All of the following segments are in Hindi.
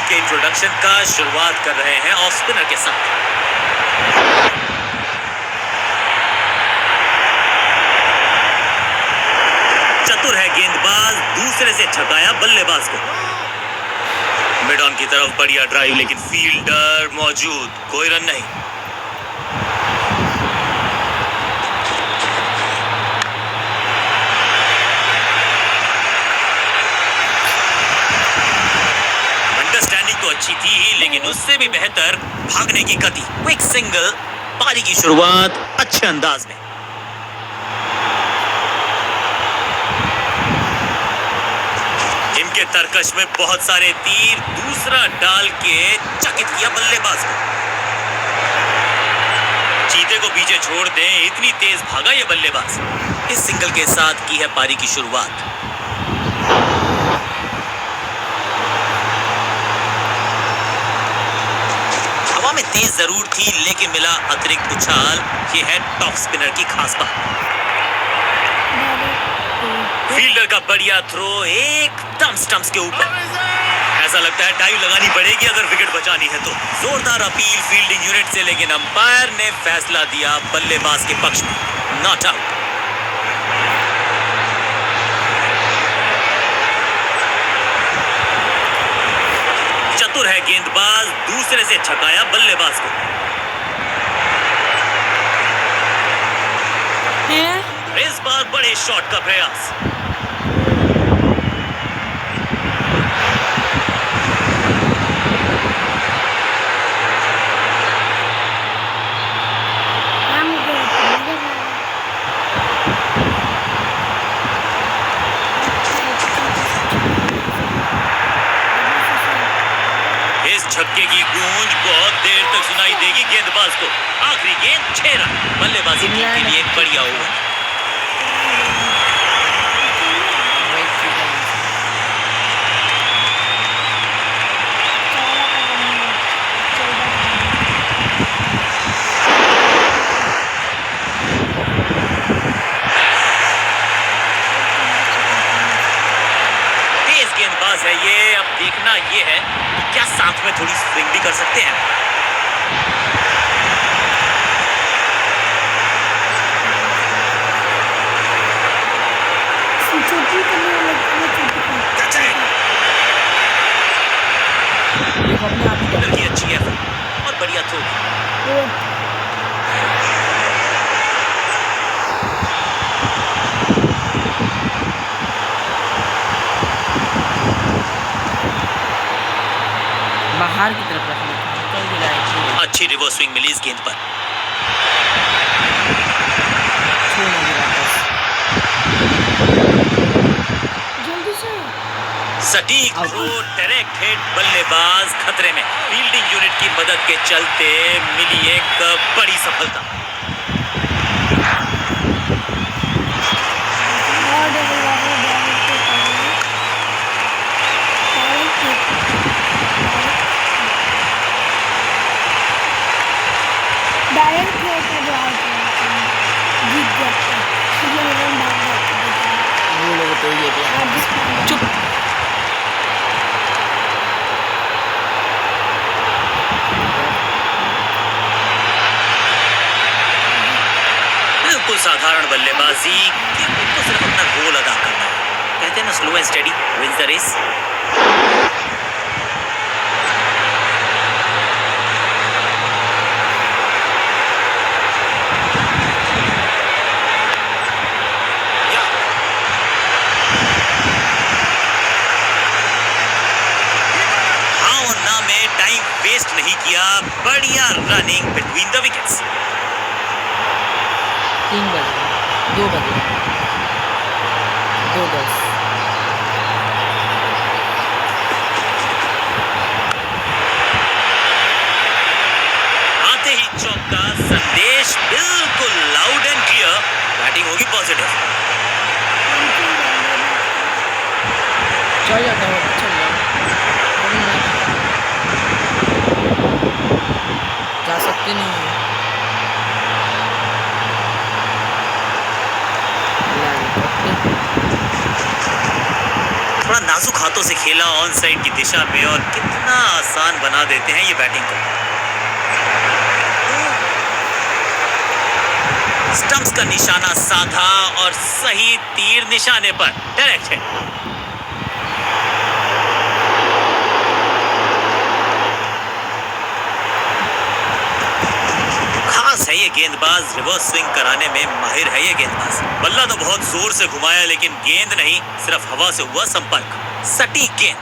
के इंट्रोडक्शन का शुरुआत कर रहे हैं ऑफ स्पिनर के साथ। चतुर है गेंदबाज, दूसरे से छकाया बल्लेबाज को। मिड ऑन की तरफ बढ़िया ड्राइव, लेकिन फील्डर मौजूद, कोई रन नहीं। अंडरस्टैंडिंग तो अच्छी थी ही, लेकिन उससे भी बेहतर भागने की गति। क्विक सिंगल, पारी की शुरुआत अच्छे अंदाज में। इनके तरकश में बहुत सारे तीर, दूसरा डाल के चकित किया बल्लेबाज को। चीते को पीछे छोड़ दें, इतनी तेज भागा ये बल्लेबाज। इस सिंगल के साथ की है पारी की शुरुआत। हवा में तेज जरूर थी, लेकिन मिला अतिरिक्त उछाल। ये है टॉप स्पिनर की खास बात। फील्डर का बढ़िया थ्रो एकदम स्टंप्स के ऊपर। ऐसा लगता है डाइव लगानी पड़ेगी अगर विकेट बचानी है तो। जोरदार अपील फील्डिंग यूनिट से, लेकिन अंपायर ने फैसला दिया बल्लेबाज के पक्ष में, नॉट आउट। चतुर है गेंदबाज, दूसरे से छकाया बल्लेबाज को। इस बार बड़े शॉट का प्रयास। इस छक्के की गूंज बहुत देर तक सुनाई देगी गेंदबाज को। आखिरी गेंद 6 रन, बल्लेबाजी टीम के लिए एक बढ़िया ओवर। गेंदबाज है ये, अब देखना ये है कि क्या साथ में थोड़ी स्विंग भी कर सकते हैं। की अच्छी है और बढ़िया थ्रो। बाहर की तरफ रखना। अच्छी रिवर्स स्विंग मिली इस गेंद पर। सटीक थ्रो, डायरेक्ट हिट, बल्लेबाज खतरे में। फील्डिंग यूनिट की मदद के चलते मिली एक बड़ी सफलता। चुप। बिल्कुल साधारण बल्लेबाजी, तो सिर्फ अपना रोल अदा करना है। कहते हैं ना, slow and steady wins the race. Time waste नहीं किया, बढ़िया रनिंग बिटवीन द विकेट्स। 3 बजे 2 बजे 2:10। आते ही चौका, संदेश बिल्कुल लाउड एंड क्लियर। बैटिंग होगी पॉजिटिव। चल जाता है, चल जा सकते नहीं है। बड़ा नाजुक हाथों से खेला ऑन साइड की दिशा में और कितना आसान बना देते हैं ये बैटिंग को। स्टंप्स का निशाना साधा और सही तीर निशाने पर, डायरेक्ट है। खास है ये गेंदबाज, रिवर्स स्विंग कराने में माहिर है ये गेंदबाज। बल्ला तो बहुत जोर से घुमाया लेकिन गेंद नहीं, सिर्फ हवा से हुआ संपर्क। सटीक गेंद।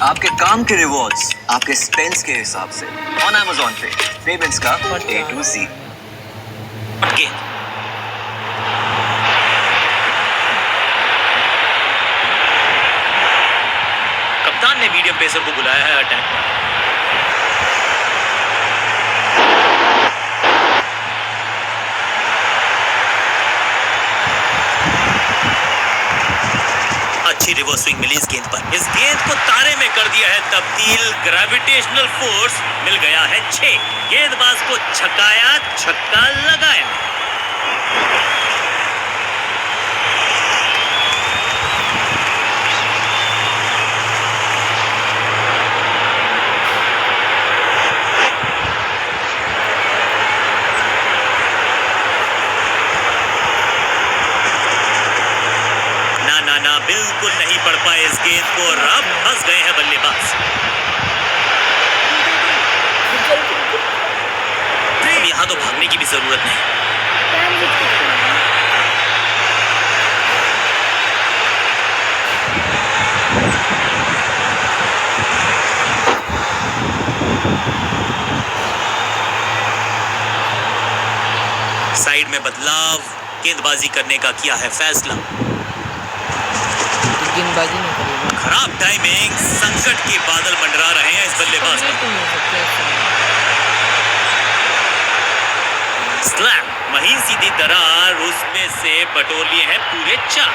आपके काम के रिवॉर्ड्स आपके स्पेंस के हिसाब से ऑन Amazon पे पेमेंट्स का A to Z। गेंद कप्तान ने मीडियम पेसर को बुलाया है अटैक पर। अच्छी रिवर्स स्विंग मिली इस गेंद पर। इस गेंद को तारे में कर दिया है तब्दील, ग्रेविटेशनल फोर्स मिल गया है 6। गेंदबाज को छकाया, छक्का लगाया। ना बिल्कुल नहीं पड़ पाए इस गेंद को और अब फंस गए हैं बल्लेबाज। यहां तो भागने की भी जरूरत नहीं। साइड में बदलाव, गेंदबाजी करने का किया है फैसला। गेंदबाजी नहीं करेगा। खराब टाइमिंग, संकट के बादल मंडरा रहे हैं इस बल्लेबाज पर। स्लैम, महीन सीधी दरार, उसमें से बटोर लिए हैं पूरे 4।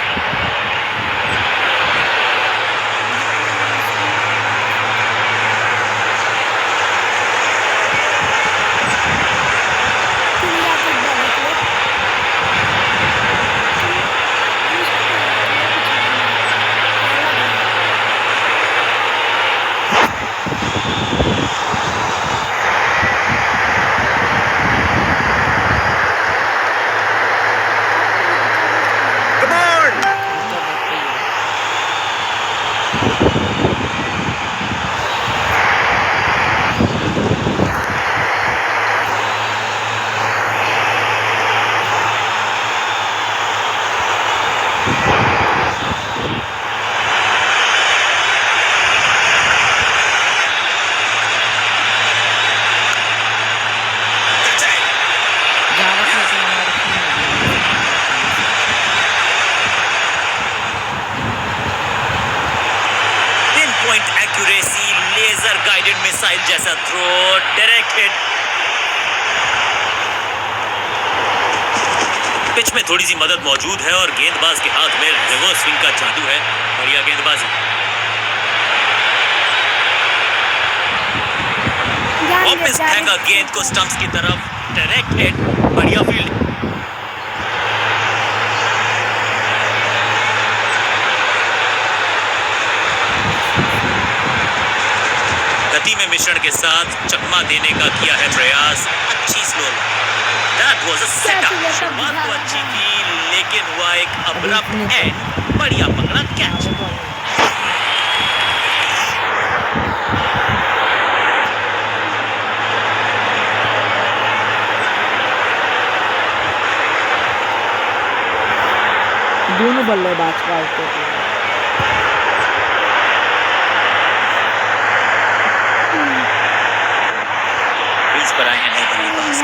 एक्यूरेसी, लेजर गाइडेड मिसाइल जैसा थ्रो, डायरेक्ट हिट। पिच में थोड़ी सी मदद मौजूद है और गेंदबाज के हाथ में रिवर्स स्विंग का जादू है। बढ़िया गेंदबाजी। वापस फेंका गेंद को स्टंप्स की तरफ, डायरेक्ट हिट, बढ़िया फील्ड। गति में मिश्रण के साथ चकमा देने का किया है प्रयास। अच्छी slow, that was a setup. शुरुआत तो अच्छी थी लेकिन हुआ एक अब्रप्ट एंड। बढ़िया पकड़ा कैच। दोनों बल्लेबाज का पर आए हैं नए बल्लेबाज।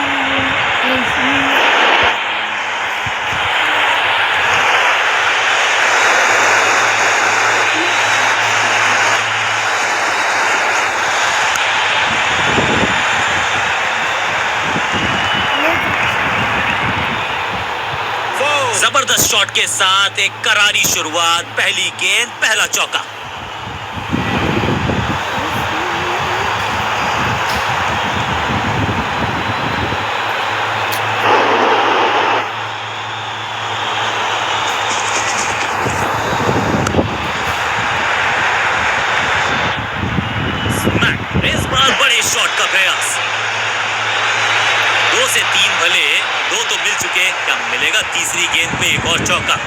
जबरदस्त शॉट के साथ एक करारी शुरुआत। पहली गेंद, पहला चौका। तीसरी गेंद पे एक और चौका।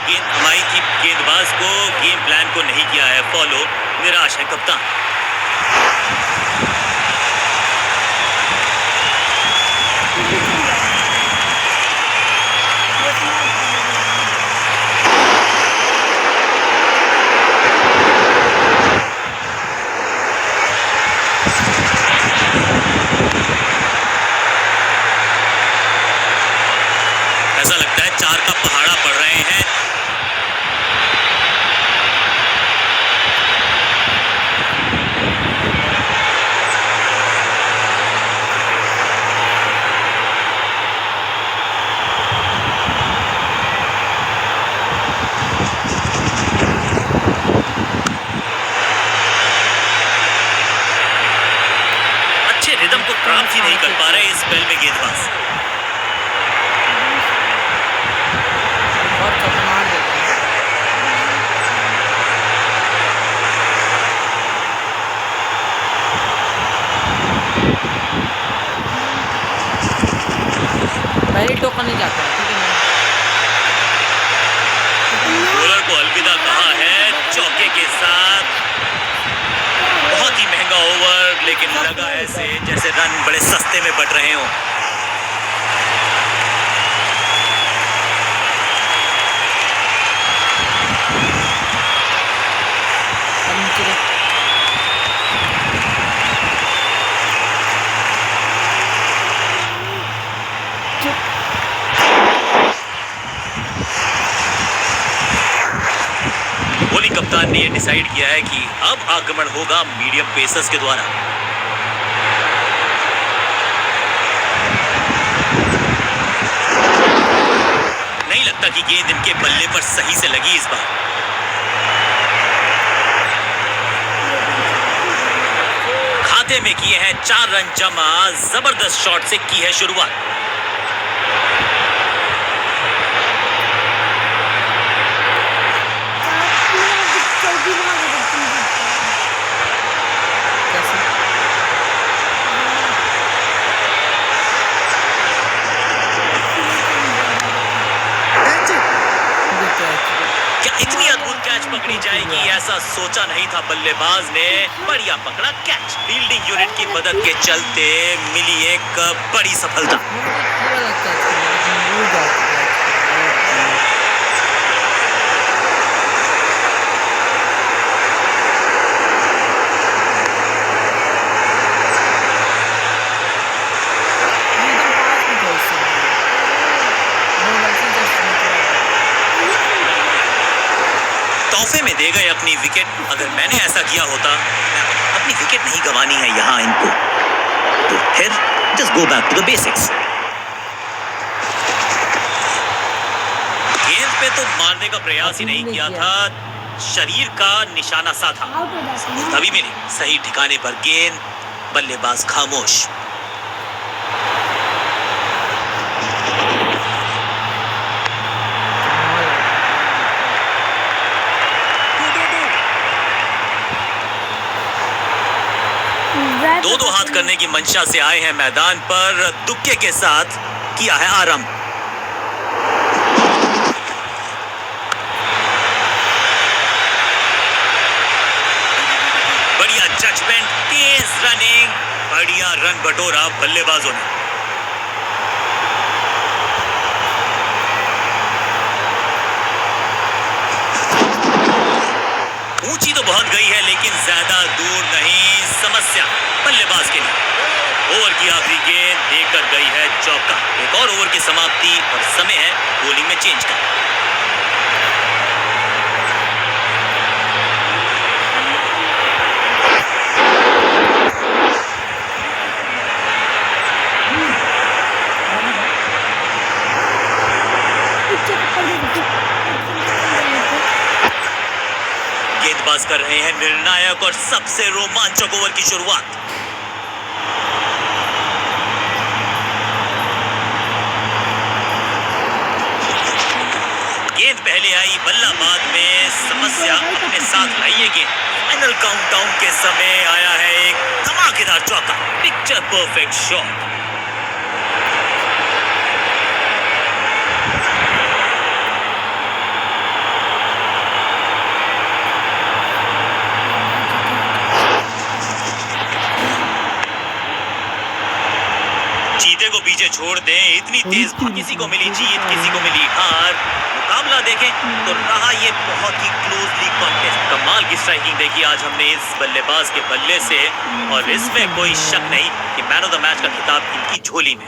गेंद थमाई थी गेंदबाज को, गेम प्लान को नहीं किया है फॉलो, निराश है कप्तान। ऐसा लगता है 4 का पहाड़ा पड़ रहे हैं। अच्छे रिदम को प्राप्त ही नहीं कर पा रहे इस स्पेल में गेंदबाज। पहले टोका नहीं जाता, ठीक है ना? बॉलर को अलविदा कहा है चौके के साथ। बहुत ही महंगा ओवर, लेकिन लगा ऐसे जैसे रन बड़े सस्ते में बढ़ रहे हों। कोहली कप्तान ने यह डिसाइड किया है कि अब आक्रमण होगा मीडियम पेसर्स के द्वारा। नहीं लगता कि गेंद इनके बल्ले पर सही से लगी इस बार। खाते में किए हैं 4 रन जमा, जबरदस्त शॉट से की है शुरुआत। इतनी अद्भुत कैच पकड़ी जाएगी ऐसा सोचा नहीं था बल्लेबाज ने। बढ़िया पकड़ा कैच, फील्डिंग यूनिट की मदद के चलते मिली एक बड़ी सफलता। तोहफे में दे गए अपनी विकेट। अगर मैंने ऐसा किया होता, अपनी विकेट नहीं गंवानी है यहाँ इनको, तो फिर just go back to the basics. गेंद पे तो मारने का प्रयास ही नहीं किया था, शरीर का निशाना सा था। तभी मिली सही ठिकाने पर गेंद, बल्लेबाज खामोश। दो हाथ करने की मंशा से आए हैं मैदान पर, दुक्के के साथ किया है आरंभ। बढ़िया जजमेंट, तेज रनिंग, बढ़िया रन बटोरा बल्लेबाजों ने। ऊंची तो बहुत गई है लेकिन ज्यादा दूर नहीं। समस्या बल्लेबाज के लिए। ओवर की आखिरी गेंद देकर गई है चौका। एक और ओवर की समाप्ति और समय है बॉलिंग में चेंज का। गेंदबाज कर रहे हैं निर्णायक और सबसे रोमांचक ओवर की शुरुआत। पहले आई बल्ला बाद में समस्या अपने साथ लाइए कि फाइनल काउंटडाउन के समय आया है एक धमाकेदार चौका, पिक्चर परफेक्ट शॉट। चीते को पीछे छोड़ दें, इतनी तेज किसी को मिली जीत, किसी को मिली हार। मुकाबला देखें तो रहा ये बहुत ही क्लोजली कॉन्टेस्ट। कमाल की स्ट्राइकिंग देखी आज हमने इस बल्लेबाज के बल्ले से, और इसमें कोई शक नहीं कि मैन ऑफ द मैच का खिताब इनकी झोली में।